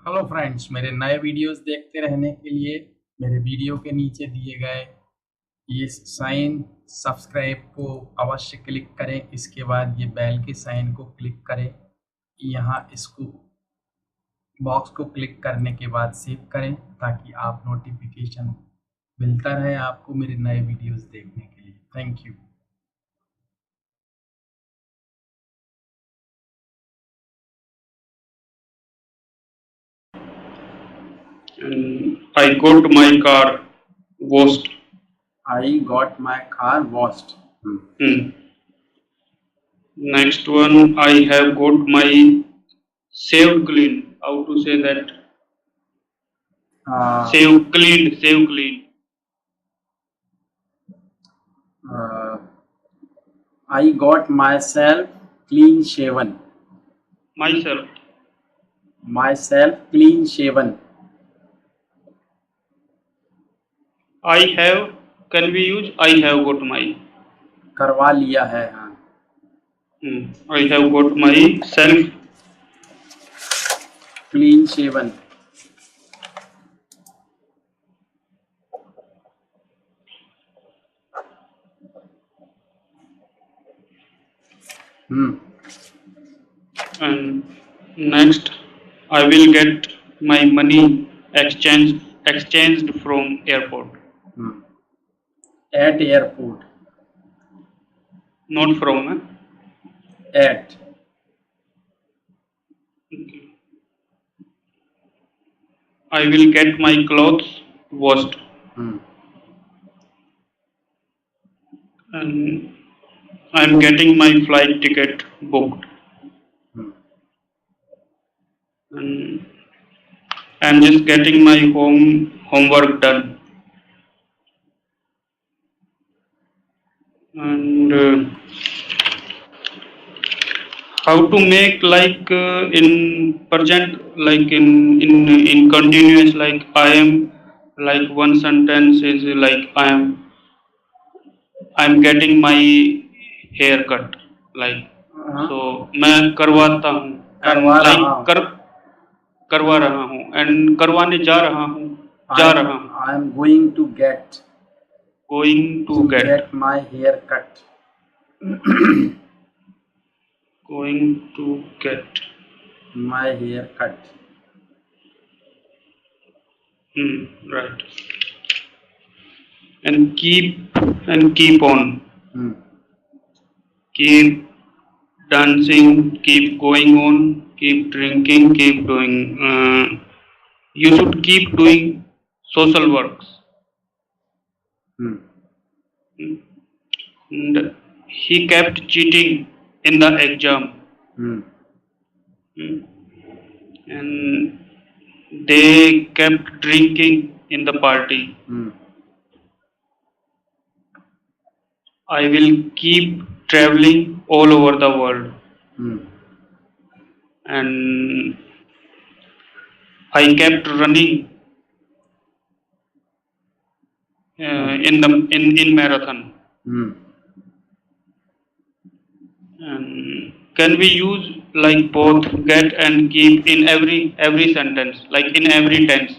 Hello friends, मेरे नए videos देखते रहने के लिए मेरे वीडियो के नीचे दिए गए ये साइन सब्सक्राइब को अवश्य क्लिक करें। इसके बाद ये बेल के साइन को क्लिक करें। यहाँ इसको बॉक्स को क्लिक करने के बाद सेव करें ताकि आप नोटिफिकेशन मिलता रहे आपको मेरे नए वीडियोस देखने के लिए। Thank you. And I got my car washed. I got my car washed. Next one, I have got my saved clean. How to say that? Save cleaned, save clean. I got myself clean shaven. Myself. Myself clean shaven. I have. Can we use? I have got my. करवा लिया है, हाँ। I have got myself clean shaven. And next, I will get my money exchanged from airport. At airport. Not from. At. Okay. I will get my clothes washed. And I'm getting my flight ticket booked. And I'm just getting my homework done. And how to make like in present, like in continuous, like I am, like one sentence is like I'm getting my hair cut, like so मैं करवाता हूँ, like करवा रहा हूँ, and करवाने जा रहा हूँ, I am going to get my hair cut. Going to get my hair cut. Right. And keep on. Keep dancing, keep going on, keep drinking, keep doing. You should keep doing social works. And he kept cheating in the exam. And they kept drinking in the party. I will keep traveling all over the world. And I kept running in marathon. And can we use like both get and keep in every sentence, like in every tense,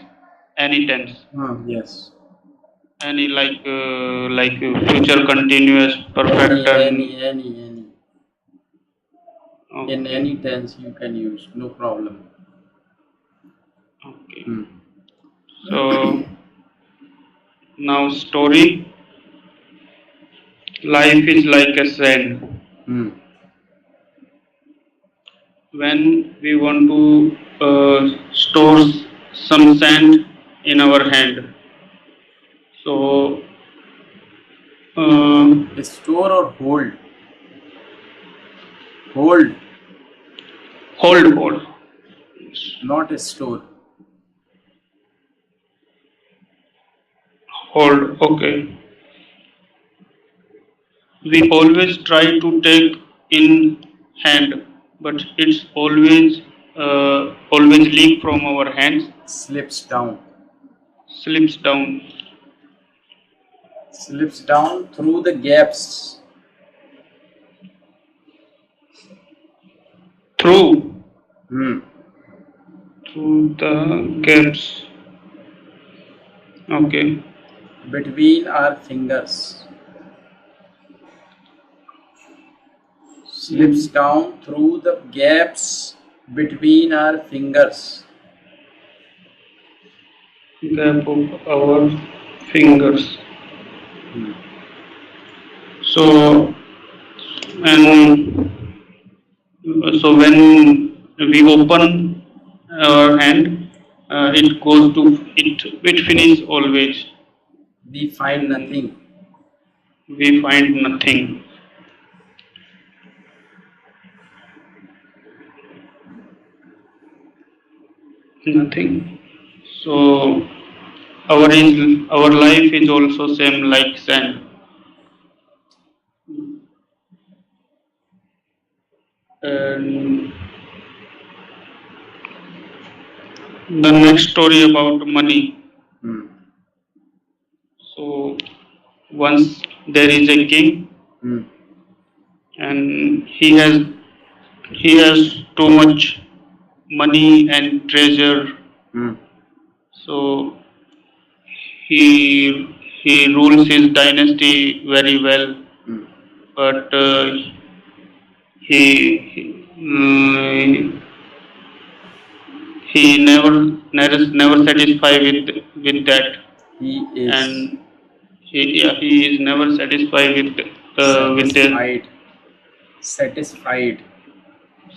any tense? Yes. Any like future continuous, perfect, any. Okay. In any tense you can use, no problem. Okay. So now story. Life is like a sand. When we want to store some sand in our hand, so store or hold? Hold. Not a store. Hold. Okay. We always try to take in hand, but it's always leak from our hands. Slips down. Slips down. Slips down through the gaps. Through. through the gaps. Okay. Between our fingers. Slips down through the gaps between our fingers. Gap of our fingers. So, and so when we open our hand, it goes to it finish always. We find nothing. We find nothing. Nothing. So our life is also same like sand. And the next story about money. So once there is a king, and he has too much money and treasure. So he rules his dynasty very well, but he he never satisfied with that, He is. and he is never satisfied with the Satisfied.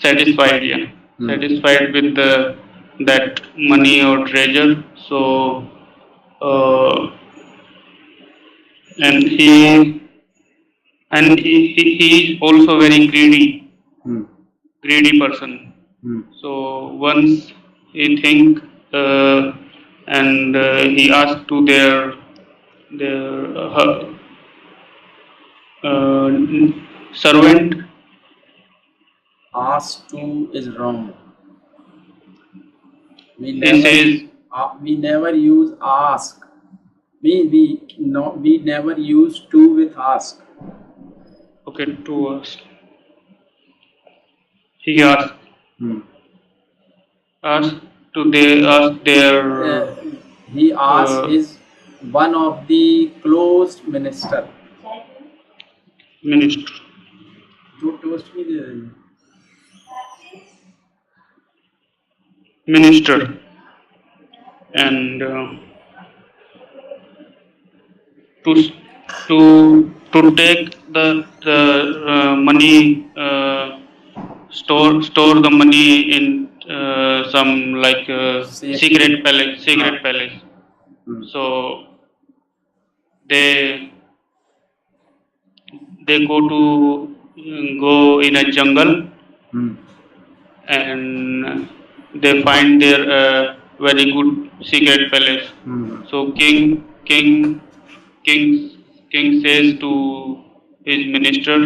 satisfied, yeah, satisfied with the that money or treasure. So uh, and he is also very greedy person. So once he think and he asked to their uh, servant. Ask to is wrong. We never use ask. We never use to with ask. Okay, to ask. He asked. Asked their. He asked his one of the closed minister. Minister. Minister. And to take the money, store the money in some like secret palace. So they go in a jungle, and they find their very good secret palace. So king says to his minister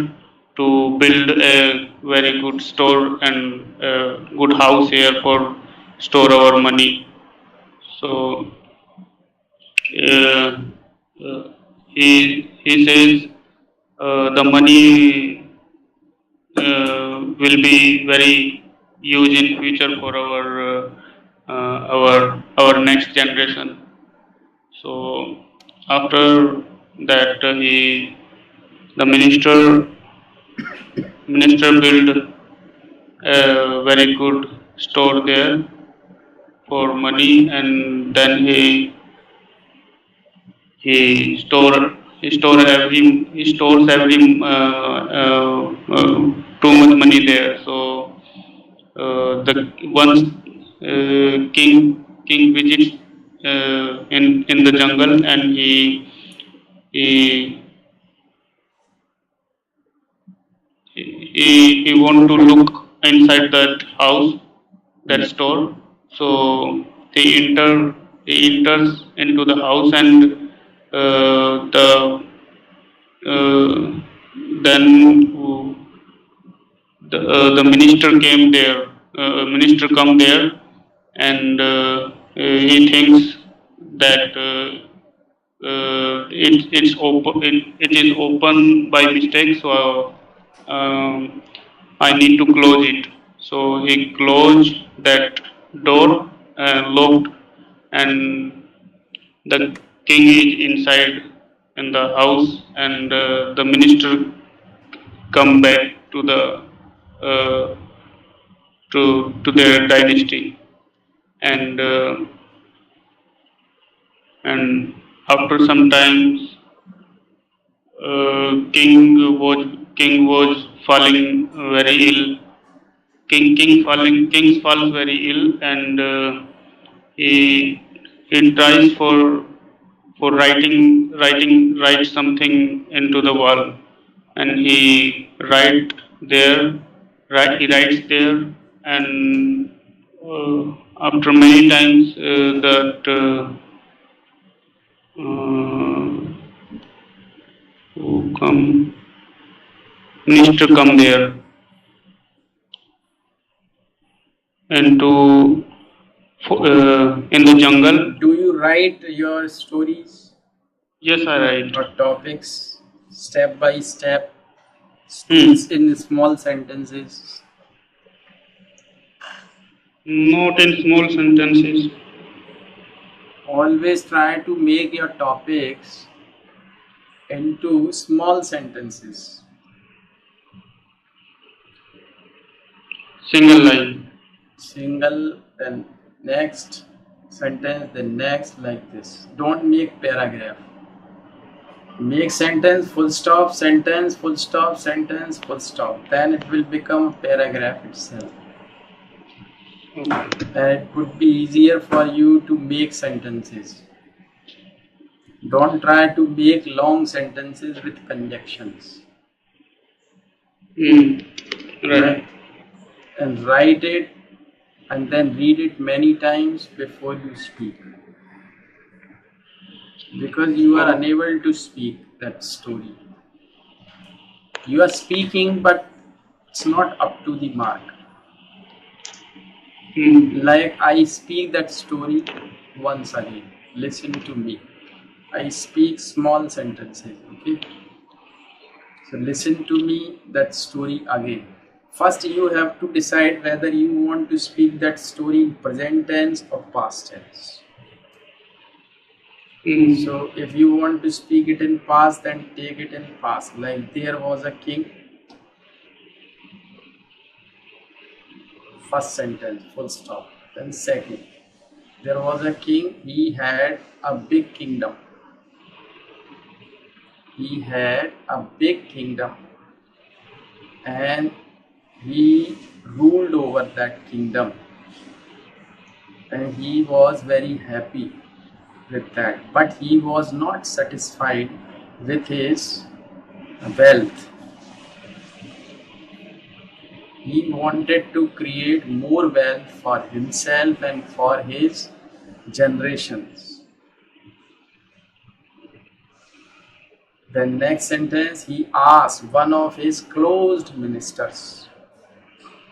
to build a very good store and a good house here for store our money. So uh, uh, he says the money will be very used in future for our next generation. So after that the minister built a very good store there for money, and then he stores every too much money there. So the once king visits in the jungle, and he he want to look inside that house, that store. So he enters into the house, and the then the minister came there. Minister come there, and he thinks that it is open by mistake. So I need to close it. So he closed that door, locked, and the king is inside in the house, and the minister come back to the uh, to their dynasty, and and after some times, king was falling very ill. King falls very ill, and he he tries for write something into the wall, and there he writes there, and uh, after many times that uh, who come minister come there and to in the jungle. Do you write your stories Yes, I write. or topics step by step Hmm. in small sentences? Not in small sentences. Always try to make your topics into small sentences. Single line. Single, then next sentence, then next, like this. Don't make paragraph. Make sentence, full stop, sentence, full stop, sentence, full stop. Then it will become paragraph itself. Okay. And it would be easier for you to make sentences. Don't try to make long sentences with conjunctions. Right. And write it and then read it many times before you speak. Because you are unable to speak that story. You are speaking, but it's not up to the mark. Like I speak that story once again. Listen to me. I speak small sentences, okay? So listen to me that story again. First you have to decide whether you want to speak that story in present tense or past tense. So if you want to speak it in past, then take it in past. Like there was a king. First sentence, full stop. Then second. There was a king, he had a big kingdom. He had a big kingdom. And he ruled over that kingdom. And he was very happy with that. But he was not satisfied with his wealth. He wanted to create more wealth for himself and for his generations. The next sentence, he asked one of his closed ministers.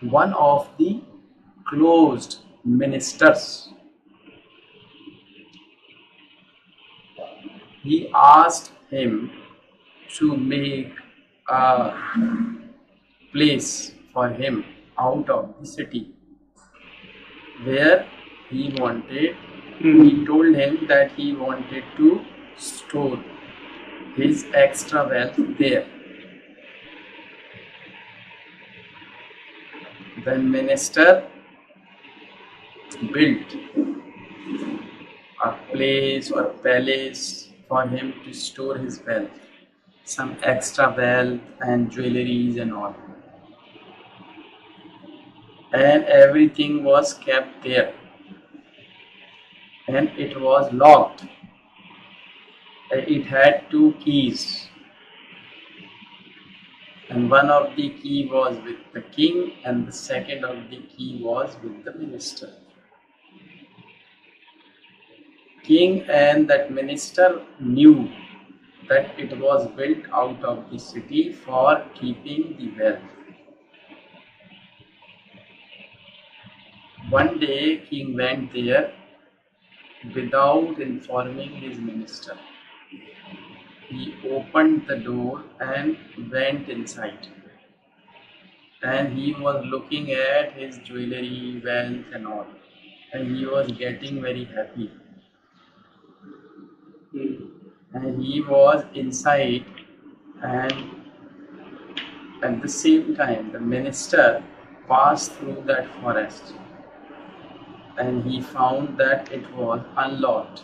One of the closed ministers. He asked him to make a place for him out of the city where he wanted. He told him that he wanted to store his extra wealth there. The minister built a place or palace for him to store his wealth, some extra wealth and jewelries and all. And everything was kept there. And it was locked. It had 2 keys. And one of the key was with the king and the second of the key was with the minister. King and that minister knew that it was built out of the city for keeping the wealth. One day king went there without informing his minister. He opened the door and went inside. And he was looking at his jewelry, wealth and all. and he was getting very happy. And he was inside, and at the same time, the minister passed through that forest, and he found that it was unlocked.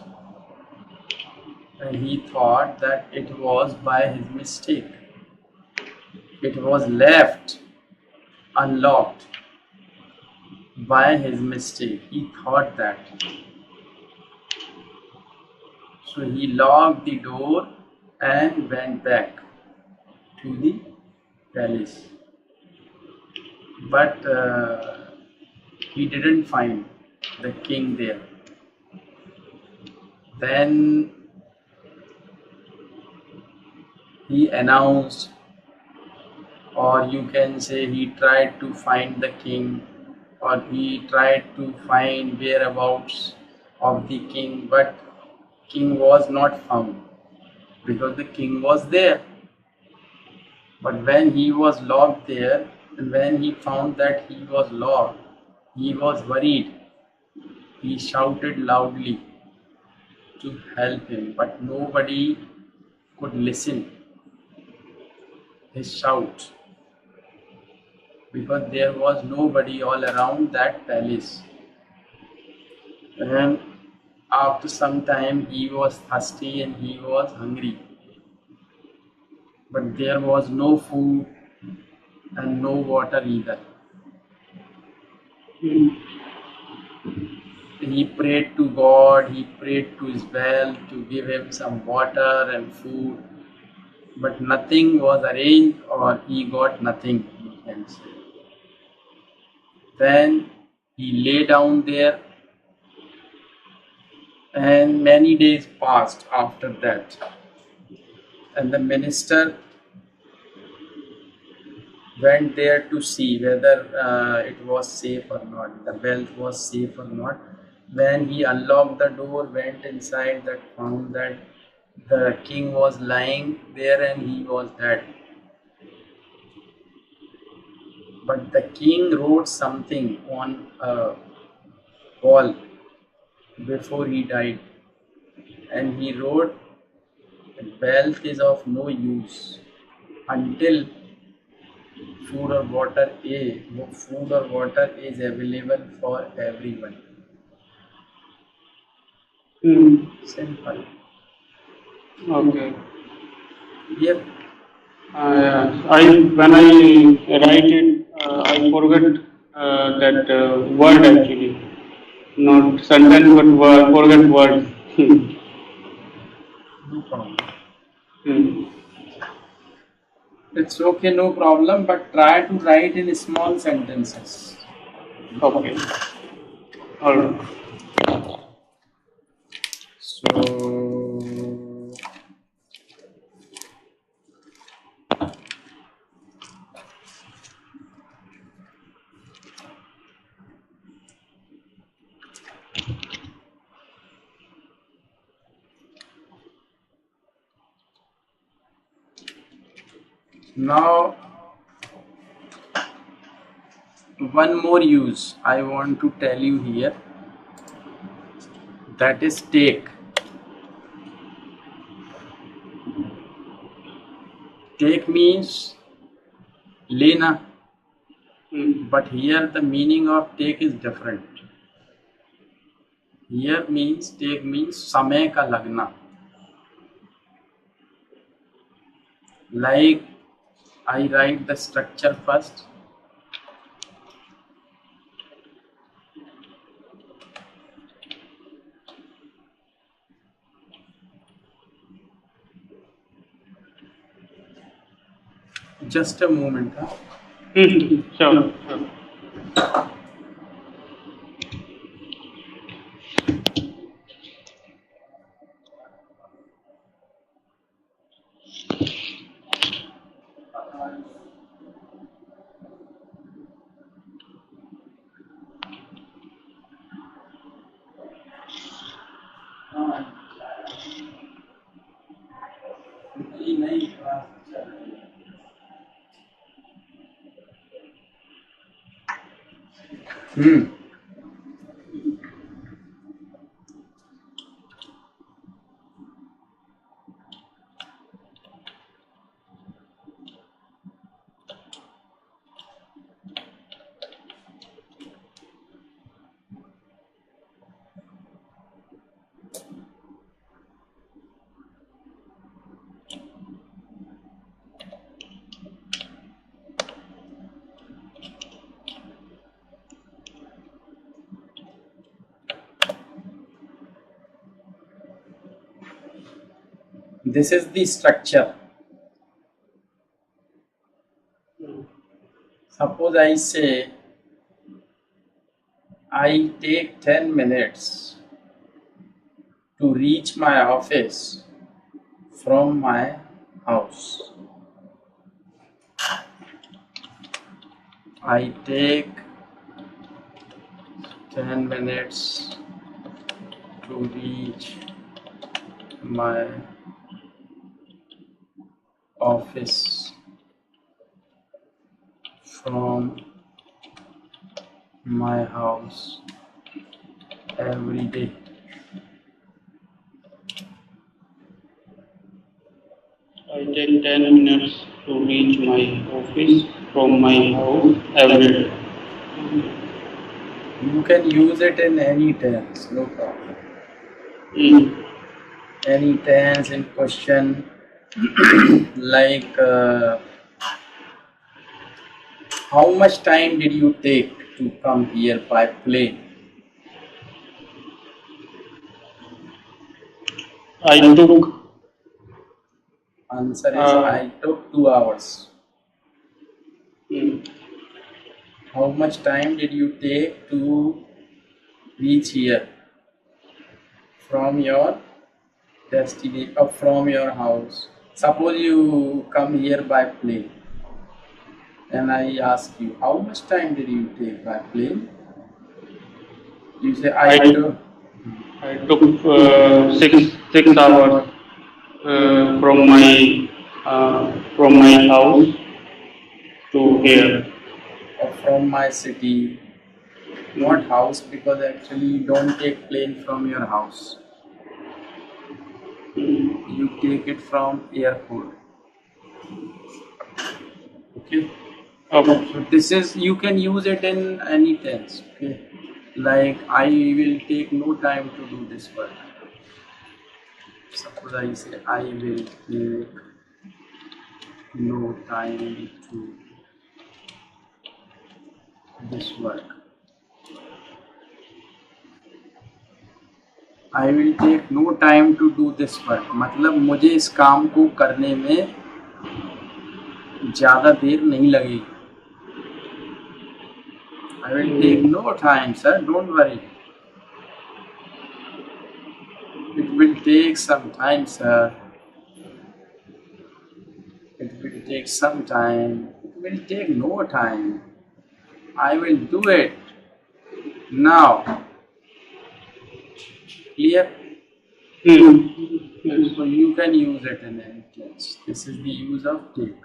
And he thought that it was by his mistake. It was left unlocked by his mistake. He thought that. So he locked the door and went back to the palace. But he didn't find the king there. Then he announced, or you can say he tried to find the king, or he tried to find whereabouts of the king, but king was not found because the king was there. But when he was locked there, and when he found that he was locked, he was worried. He shouted loudly to help him, but nobody could listen his shout because there was nobody all around that palace. And after some time he was thirsty and he was hungry, but there was no food and no water either. He prayed to God, he prayed to his well to give him some water and food, but nothing was arranged, or he got nothing, you can say. Then he lay down there, and many days passed after that. And the minister went there to see whether it was safe or not, the wealth was safe or not. When he unlocked the door, went inside, that found that the king was lying there and he was dead. But the king wrote something on a wall before he died, and he wrote, wealth is of no use until food or water is available for everyone. Simple. Okay. Yep. I when I write it, I forget that word actually, not sentence but word. Forget word. No problem. Hmm. It's okay, no problem, but try to write in small sentences. Okay. All right. So now one more use I want to tell you here, that is take. Take means lena, but here the meaning of take is different. Here means take means समय का लगना. Like I write the structure first. Just a moment. Sure. This is the structure. Suppose I say I take 10 minutes to reach my office from my house. I take 10 minutes to reach my office from my house every day. I take 10 minutes to reach my office from my house every day. You can use it in any tense, no problem. Any tense in question, like how much time did you take to come here by plane? I took Answer is I took 2 hours. How much time did you take to reach here from your destination or from your house? Suppose you come here by plane and I ask you how much time did you take by plane? You say I took 6 hours from my house to here. or from my city. Not house, because actually you don't take plane from your house. You take it from airport. Okay. Okay. So this is, you can use it in any tense. Okay. Like I will take no time to do this work. Suppose I say I will take no time to this work. I will take no time to do this work. मतलब मुझे इस काम को करने में ज़्यादा देर नहीं लगेगी. I will take no time, sir. Don't worry. It will take some time, sir. It will take some time. It will take no time. I will do it now. Clear? So you can use it in any case. This is the use of take.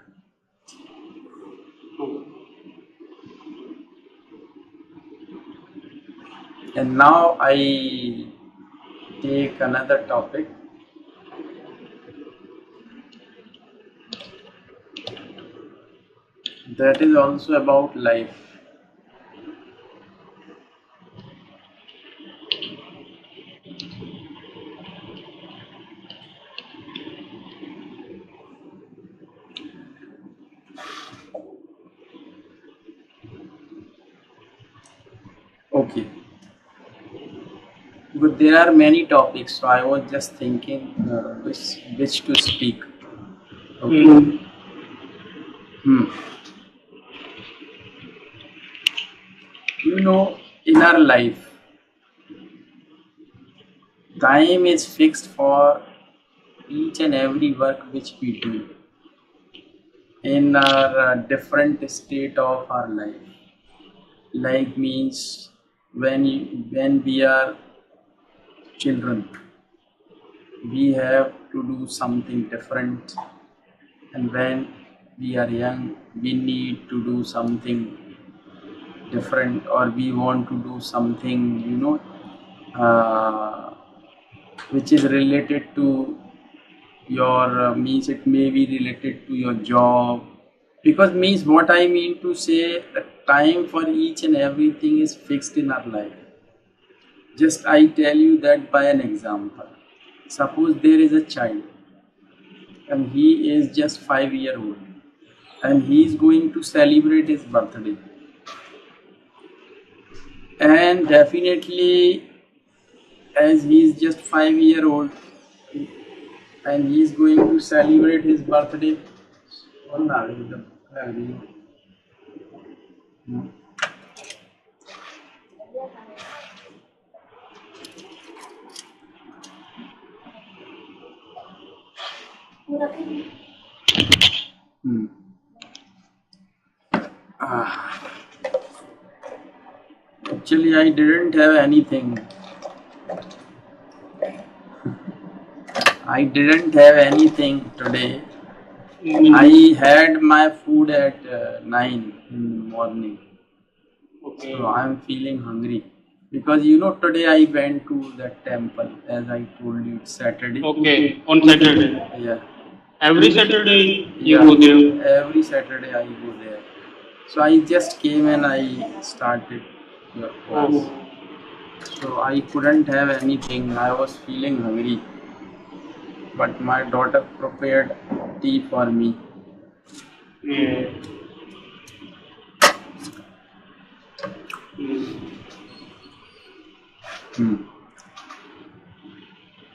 And now I take another topic. That is also about life. Okay. But there are many topics, so I was just thinking which to speak. Okay. You know, in our life, time is fixed for each and every work which we do in our different state of our life. Like means when we are children, we have to do something different, and when we are young, we need to do something different, or we want to do something, which is related to your means it may be related to your job, because means what I mean to say, the time for each and everything is fixed in our life. Just I tell you that by an example. Suppose there is a child and he is just 5 years old and he is going to celebrate his birthday, and definitely as he is just 5 years old, and he is going to celebrate his birthday. Hmm. Ah, actually, I didn't have anything. I didn't have anything today. I had my food at 9 in the morning. Okay. So I'm feeling hungry. Because today I went to that temple, as I told you, it's Saturday. Okay. On Saturday. Yeah. Every Saturday you Yeah, go there. every Saturday I go there. So I just came and I started your class. Oh. So I couldn't have anything. I was feeling hungry. But my daughter prepared tea for me. Yeah. Hmm.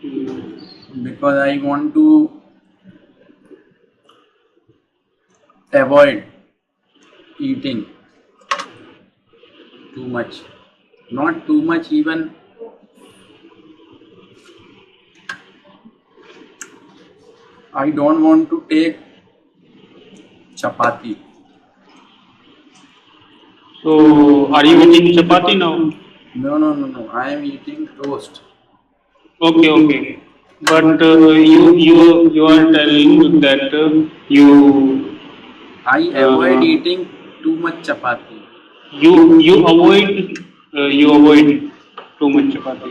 Mm. Because I want to avoid eating too much. Not too much, even I don't want to take chapati. So, are you eating chapati now? No. I am eating toast. Okay, okay. But you are telling that I avoid uh, eating too much chapati. you avoid too much chapati.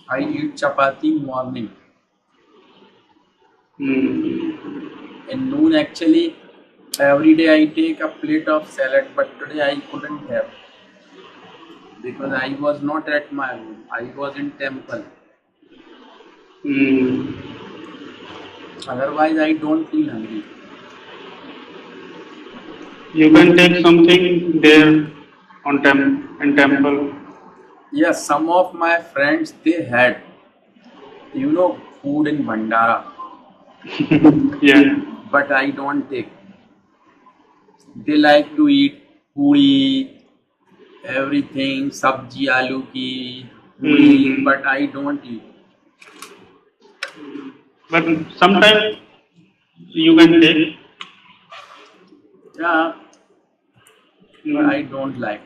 I eat chapati morning. Hmm. In noon, actually, every day I take a plate of salad, but today I couldn't have because I was not at my home. I was in temple. Hmm. Otherwise, I don't feel hungry. You can take something there on in temple. Yes, some of my friends they had, food in Bhandara, Yeah. but I don't take. They like to eat puri, everything, sabji, aloo ki, puri, Hmm. but I don't eat. But sometimes you can take. Yeah, but I Hmm. don't like.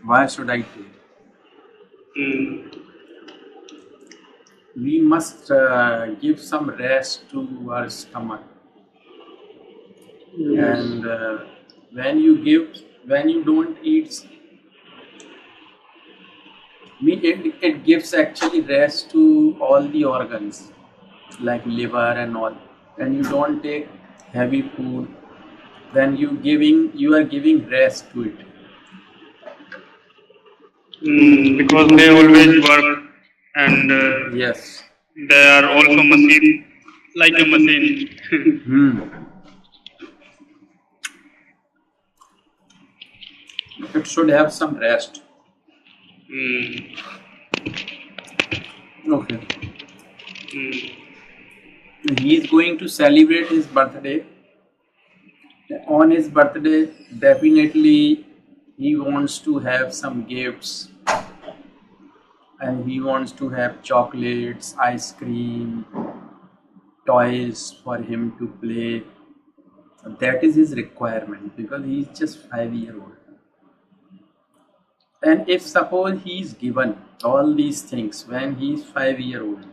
Why should I take? Hmm. We must give some rest to our stomach. Yes. And when you give, when you don't eat, it gives actually rest to all the organs like liver and all. When you don't take heavy food, then you are giving rest to it. Because they always work and Yes. they are also machine like a machine. Hmm. It should have some rest. Mm. Okay. Mm. He is going to celebrate his birthday. On his birthday, definitely he wants to have some gifts and he wants to have chocolates, ice cream, toys for him to play. That is his requirement because he is just 5 year old. And if suppose he is given all these things when he is 5 year old,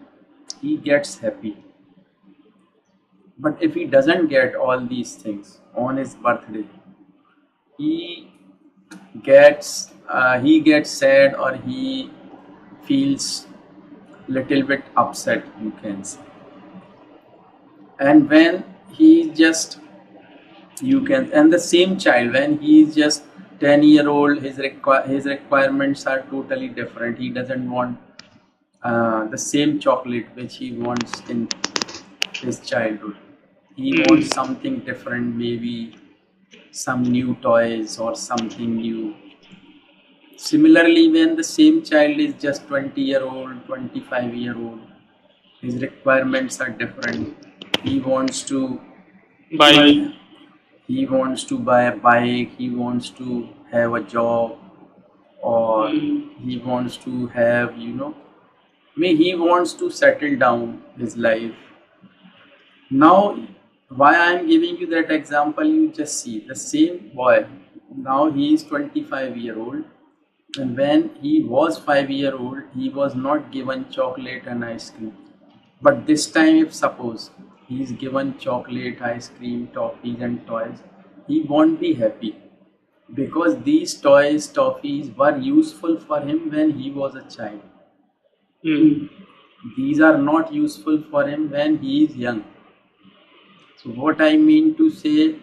he gets happy. But if he doesn't get all these things on his birthday, he he gets sad or he feels little bit upset, you can say. And when he just you can and the same child when he is just 10-year-old, his requirements are totally different. He doesn't want the same chocolate which he wants in his childhood. He wants Mm. something different, maybe some new toys or something new. Similarly, when the same child is just 20-year-old, 25-year-old, his requirements are different. He wants to By he wants to buy a bike, he wants to have a job, or he wants to have, he wants to settle down his life. Now, why I am giving you that example, you just see the same boy. Now he is 25-year-old, and when he was 5-year-old, he was not given chocolate and ice cream. But this time, if suppose he is given chocolate, ice cream, toffees, and toys, he won't be happy because these toys, toffees were useful for him when he was a child. mm, These are not useful for him when he is young. So what I mean to say,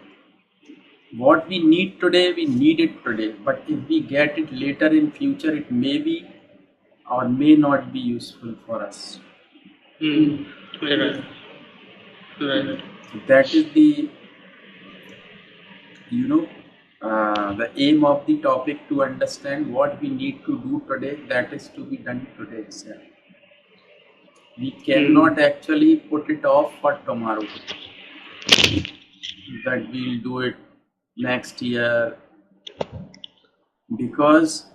what we need today, we need it today. But if we get it later in future, it may be or may not be useful for us. right, right. So that is the aim of the topic, to understand what we need to do today. That is to be done today itself. We cannot actually put it off for tomorrow. That we'll do it next year, because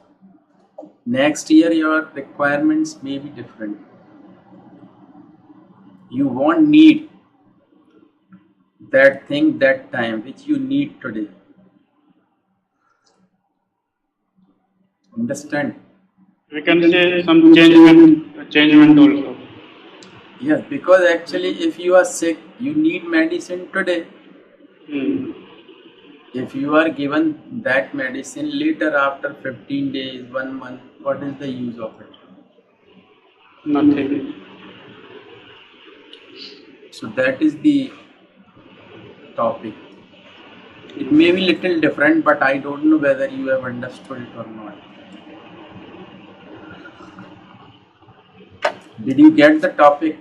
next year your requirements may be different. You won't need that thing that time which you need today. Understand? We can say some changement also. Yes, because actually if you are sick, you need medicine today. Mm, If you are given that medicine later after 15 days, 1 month, what is the use of it? Nothing. So that is the topic. It may be little different, but I don't know whether you have understood it or not. Did you get the topic?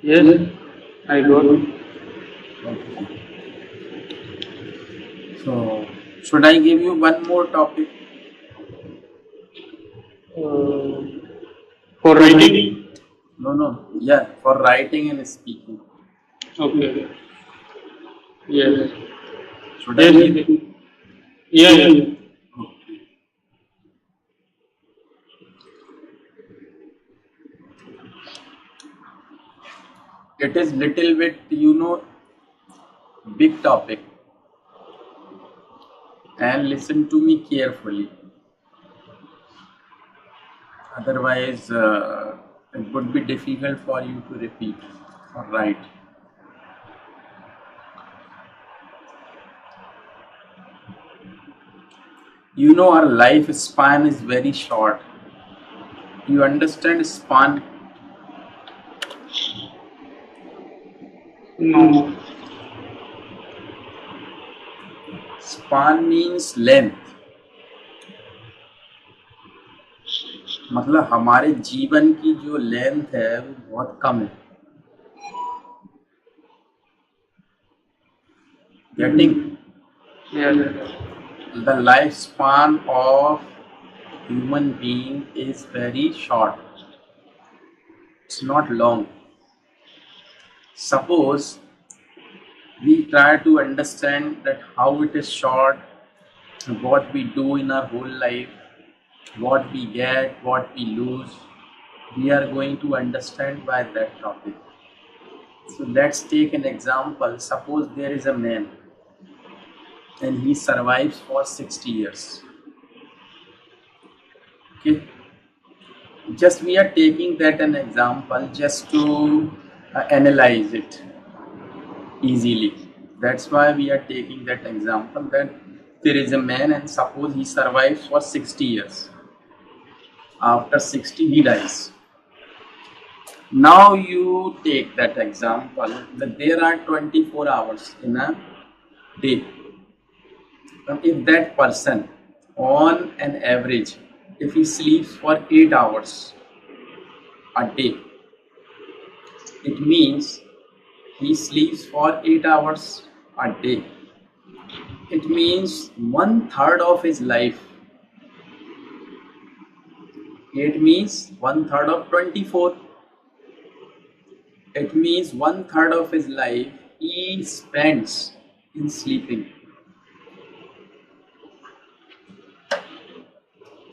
Yes, I got. Okay. So, should I give you one more topic? For writing. No. Yeah, for writing and speaking. Okay. Yes. Should I Yes. give? Yeah. Yeah. Okay. It is little bit, big topic, and listen to me carefully. Otherwise, it would be difficult for you to repeat or write. Our life span is very short. You understand span? No. Span means length. मतलब हमारे जीवन की जो length है वो बहुत कम है. Getting? Yes. The lifespan of human being is very short. It's not long. Suppose we try to understand that how it is short, what we do in our whole life, what we get, what we lose. We are going to understand by that topic. So let's take an example. Suppose there is a man and he survives for 60 years. Okay. Just we are taking that an example just to analyze it easily. That's why we are taking that example, that there is a man and suppose he survives for 60 years. After 60 he dies. Now you take that example that there are 24 hours in a day. Now if that person on an average, if he sleeps for 8 hours a day, it means he sleeps for 8 hours a day. It means 1/3 of his life It means 1/3 of 24. It means 1/3 of his life he spends in sleeping.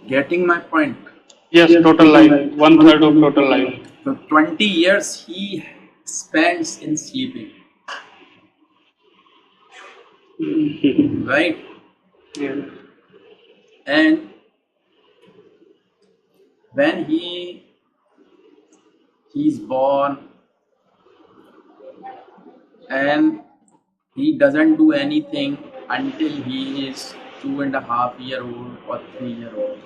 Getting my point? Yes, Yes, total total life, life. one One third third of of total total life. life. So 20 years he spends in sleeping, right? Yeah. And when he's born and he doesn't do anything until he is 2.5 year old or 3 year old.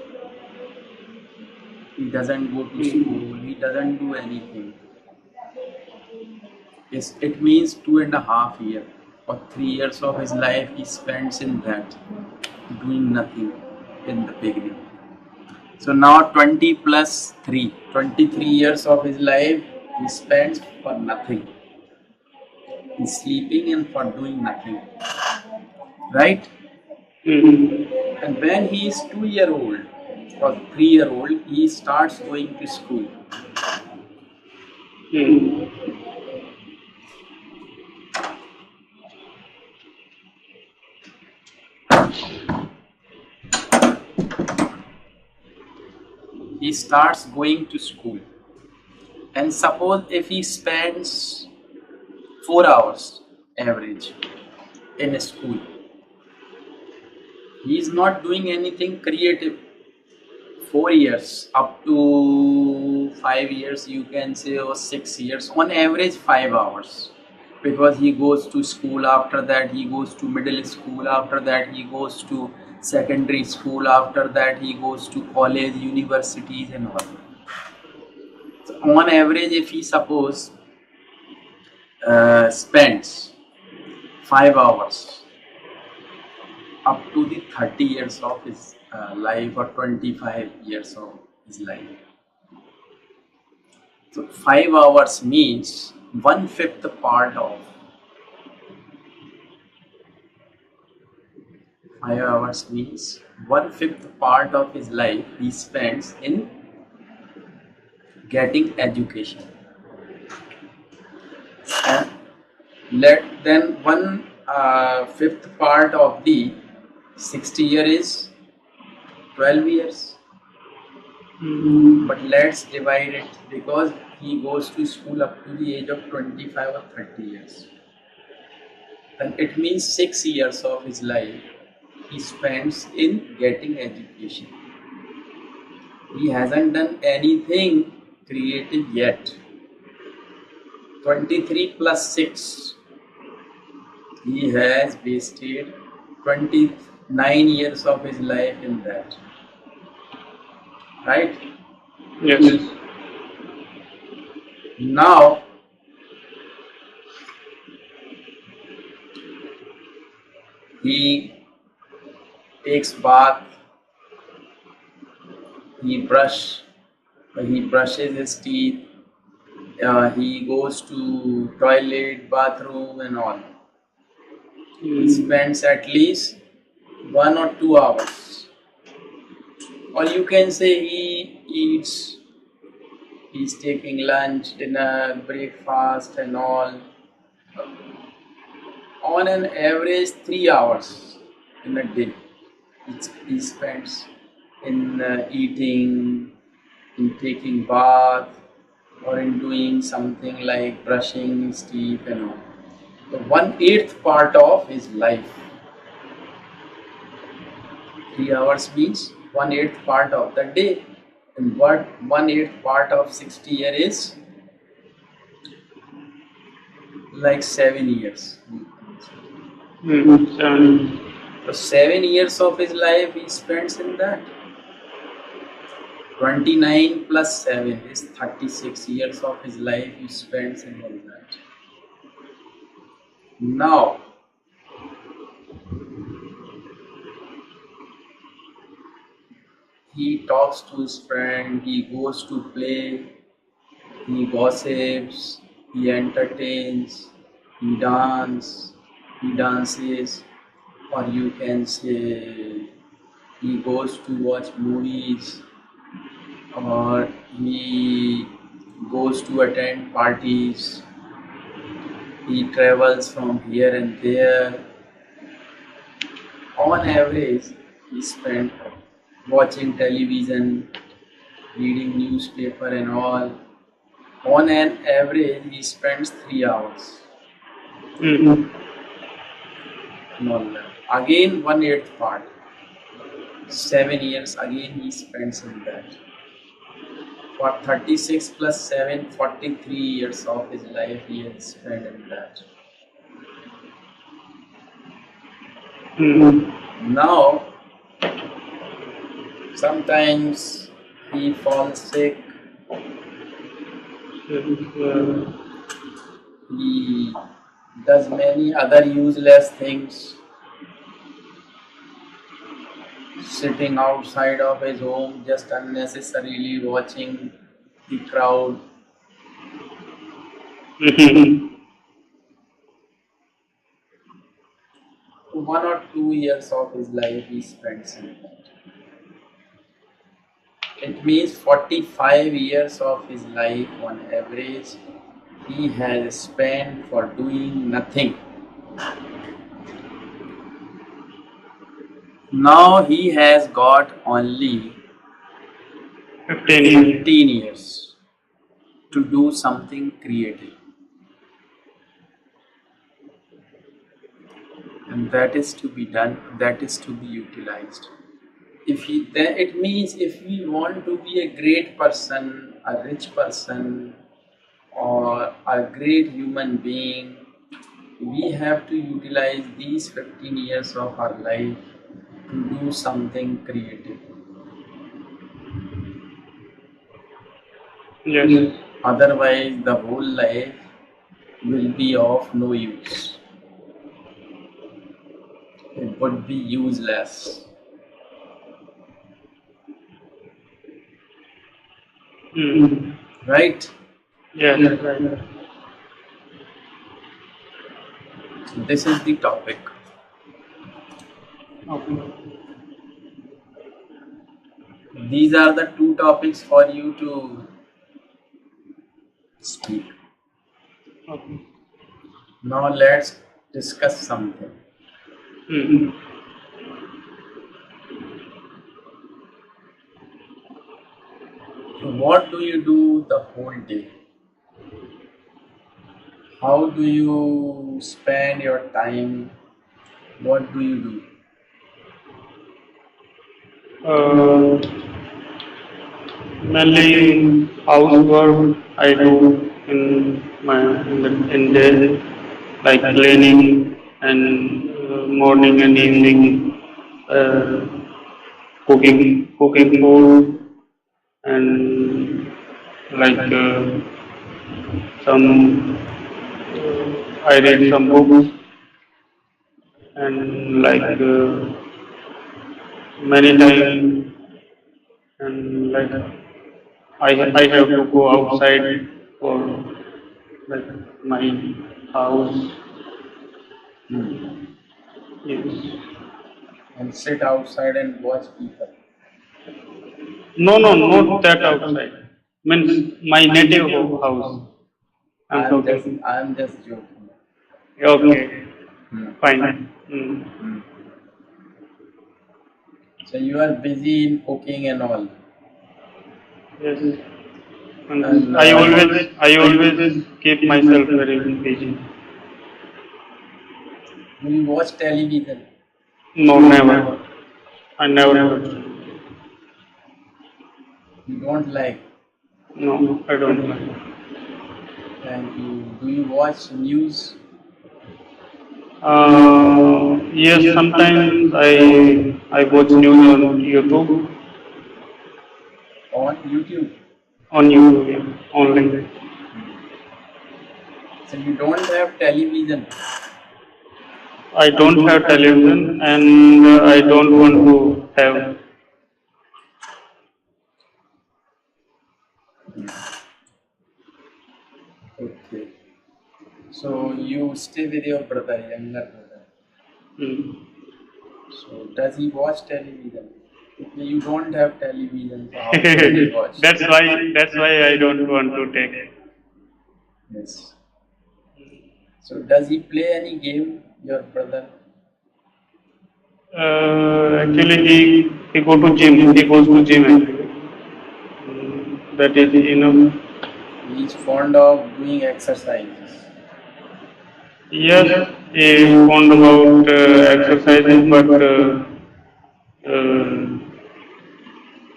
He doesn't go to school, he doesn't do anything. It means 2.5 year or 3 years of his life he spends in that, doing nothing in the beginning. So now 20 plus 3, 23 years of his life he spends for nothing, in sleeping and for doing nothing, right? And when he is 2 year old or 3 year old, he starts going to school. He starts going to school. And suppose if he spends 4 hours average in school, he is not doing anything creative. 4 years up to 5 years, you can say, or 6 years, on average 5 hours, because he goes to school, after that he goes to middle school, after that he goes to secondary school, after that he goes to college, universities and all. So on average, if he suppose spends 5 hours up to the 30 years of his life, or 25 years of his life. So 5 hours means 1/5 part of 5 hours means 1/5 part of his life he spends in getting education. And let then 1/5 part of the 60 year is 12 years. But let's divide it, because he goes to school up to the age of 25 or 30 years. Then it means 6 years of his life he spends in getting education. He hasn't done anything creative yet. 23 plus 6, he has wasted 29 years of his life in that. Right? Yes. Now, he takes bath, he brushes his teeth, he goes to toilet, bathroom and all. He spends at least 1 or 2 hours. Or you can say he eats, he's taking lunch, dinner, breakfast and all. On an average 3 hours in a day he spends in eating, in taking bath, or in doing something like brushing his teeth and all. So 1/8 part of his life. 3 hours means 1/8 part of the day. And what 1/8 part of 60 years is like 7 years. So 7 years of his life he spends in that. 29 plus 7 is 36 years of his life he spends in all that. Now, he talks to his friend, he goes to play, he gossips, he entertains, he dances, or you can say he goes to watch movies, or he goes to attend parties, he travels from here and there. On average, he spent watching television, reading newspaper and all. On an average, he spends 3 hours. Mm-hmm. No, again 1/8 part. 7 years again he spends in that. For 36 plus 7, 43 years of his life he has spent in that. Mm-hmm. Now, sometimes he falls sick, he does many other useless things, sitting outside of his home just unnecessarily watching the crowd. Mm-hmm. 1 or 2 years of his life he spends in that. It means 45 years of his life on average he has spent for doing nothing. Now he has got only 15 years. 15 years to do something creative. And that is to be done, that is to be utilized. Then it means if we want to be a great person, a rich person, or a great human being, we have to utilize these 15 years of our life to do something creative. Yes. Otherwise, the whole life will be of no use. It would be useless. Mm-hmm. Right? Yes. Right. So this is the topic. Okay. These are the two topics for you to speak. Okay. Now let's discuss something. Mm-hmm. So what do you do the whole day? How do you spend your time? What do you do? Uh, Mainly housework I do in day, like cleaning and morning and evening, uh, cooking food, and like some I read some books, and like many times, and like I have to go outside for like my house. Yes. And sit outside and watch people. No, no, not that outside. Means my native house. I'm talking. I'm just joking. Okay, Hmm. fine. Mm. Hmm. So you are busy in cooking and all. Yes. And And I always keep myself very busy. do you watch television? No, never. I never watch. You don't like. No, I don't like. And do you watch news Yes, sometimes I watch news on YouTube. on YouTube? On YouTube, yeah, only. So you don't have television. I don't have television and I don't want to have. Okay. So you stay with your brother, younger brother. Mm. So does he watch television? You don't have television, so how can you watch? That's why I don't want to take. Yes. So does he play any game, your brother? Actually, he go to gym. He goes to gym actually. That is enough. He's fond of doing exercises. Yes, he fond about exercising, but uh,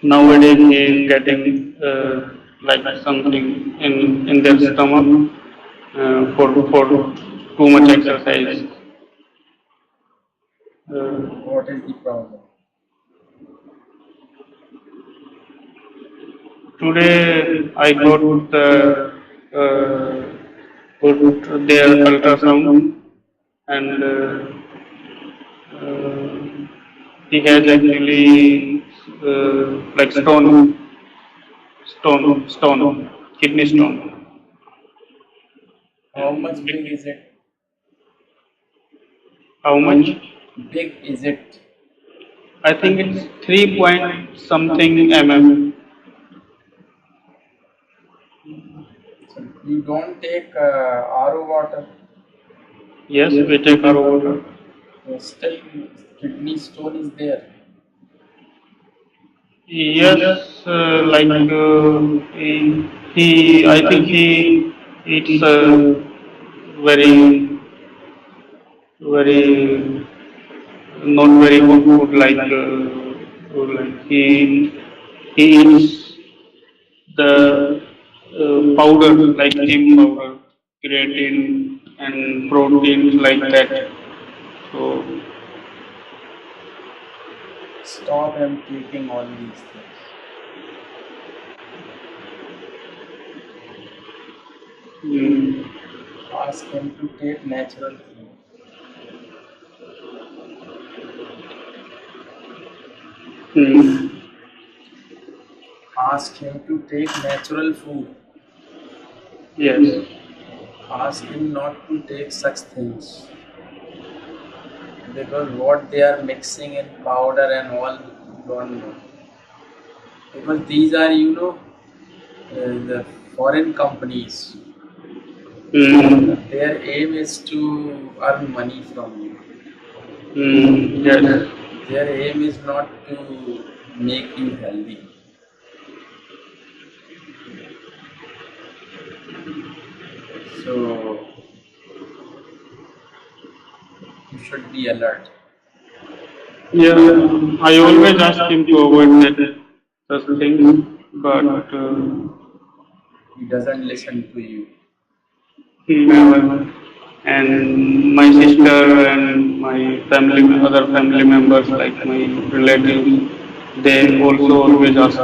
nowadays he is getting like something in their stomach for too much exercise. What is the problem? Today I got uh, put their ultrasound and uh, he has actually like stone, kidney stone. How much big is it? How much? Big is it? I think it's 3 point something mm. So you don't take RO water. Yes, we take our water. Still, kidney stone is there. Yes, I think he eats very, very not very good food like he eats the powder like gym powder, creatine and proteins like that. So Stop him taking all these things. mm, Ask him to take natural food. mm, Ask him to take natural food. yes. Ask him not to take such things. Because what they are mixing in powder and all, you don't know. Because these are, the foreign companies. Mm, Their aim is to earn money from you. yes. Their aim is not to make you healthy. So you should be alert. Yeah, I always ask him to avoid that such things, but He doesn't listen to you. never. And my sister and my other family members, like my relatives, they also always ask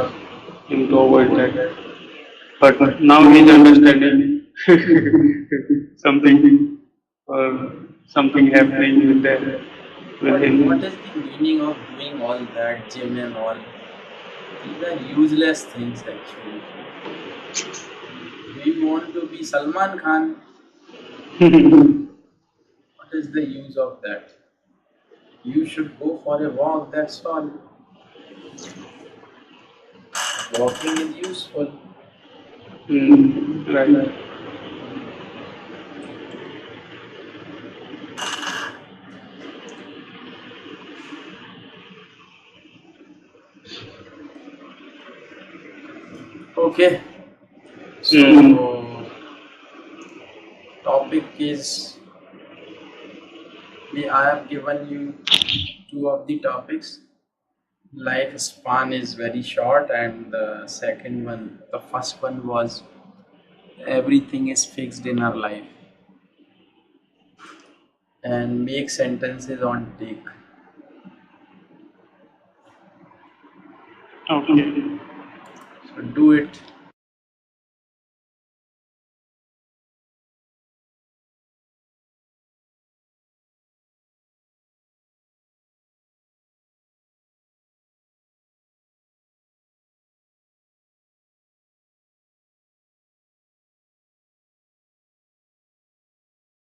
him to avoid that. But now he's understanding something or something happening with What him. is the meaning of doing all that gym and all? These are useless things actually. Do you want to be Salman Khan? What is the use of that? You should go for a walk, that's all. Walking is useful. Right. Okay, Mm. so topic is I have given you two of the topics. Lifespan is very short, and the first one was everything is fixed in our life, and make sentences on take. Okay. So do it.